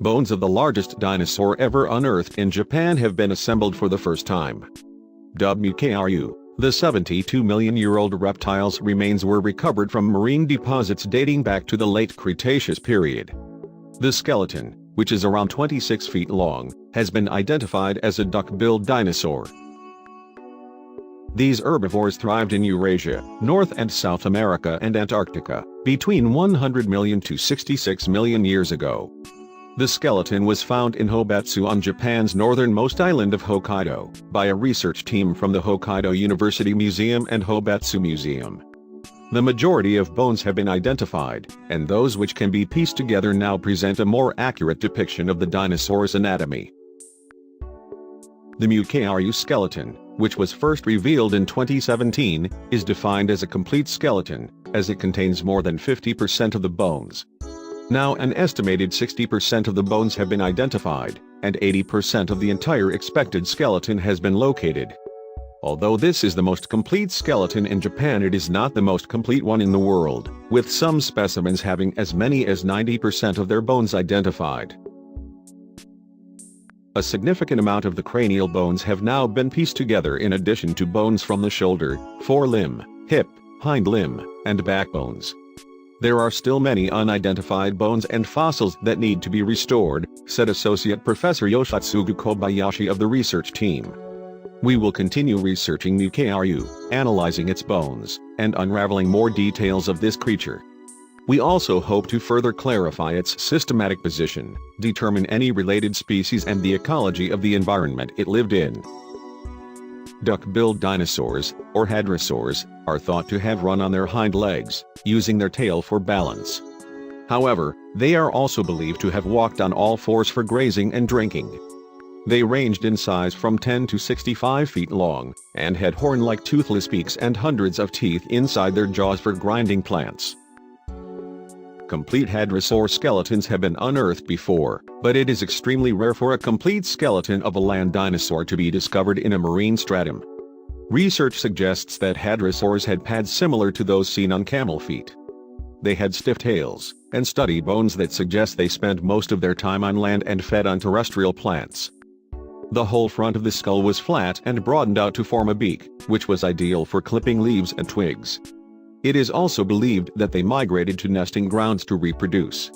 Bones of the largest dinosaur ever unearthed in Japan have been assembled for the first time. Dubbed Mukawaryu, the 72-million-year-old reptile's remains were recovered from marine deposits dating back to the late Cretaceous period. The skeleton, which is around 26 feet long, has been identified as a duck-billed dinosaur. These herbivores thrived in Eurasia, North and South America and Antarctica, between 100 million to 66 million years ago. The skeleton was found in Hobetsu on Japan's northernmost island of Hokkaido, by a research team from the Hokkaido University Museum and Hobetsu Museum. The majority of bones have been identified, and those which can be pieced together now present a more accurate depiction of the dinosaur's anatomy. The Mukawaryu skeleton, which was first revealed in 2017, is defined as a complete skeleton, as it contains more than 50% of the bones. Now an estimated 60% of the bones have been identified, and 80% of the entire expected skeleton has been located. Although this is the most complete skeleton in Japan, it is not the most complete one in the world, with some specimens having as many as 90% of their bones identified. A significant amount of the cranial bones have now been pieced together in addition to bones from the shoulder, forelimb, hip, hind limb, and backbones. There are still many unidentified bones and fossils that need to be restored, said Associate Professor Yoshitsugu Kobayashi of the research team. We will continue researching Mukawaryu, analyzing its bones, and unraveling more details of this creature. We also hope to further clarify its systematic position, determine any related species and the ecology of the environment it lived in. Duck-billed dinosaurs, or hadrosaurs, are thought to have run on their hind legs, using their tail for balance. However, they are also believed to have walked on all fours for grazing and drinking. They ranged in size from 10 to 65 feet long, and had horn-like toothless beaks and hundreds of teeth inside their jaws for grinding plants. Complete hadrosaur skeletons have been unearthed before, but it is extremely rare for a complete skeleton of a land dinosaur to be discovered in a marine stratum. Research suggests that hadrosaurs had pads similar to those seen on camel feet. They had stiff tails, and stubby bones that suggest they spent most of their time on land and fed on terrestrial plants. The whole front of the skull was flat and broadened out to form a beak, which was ideal for clipping leaves and twigs. It is also believed that they migrated to nesting grounds to reproduce.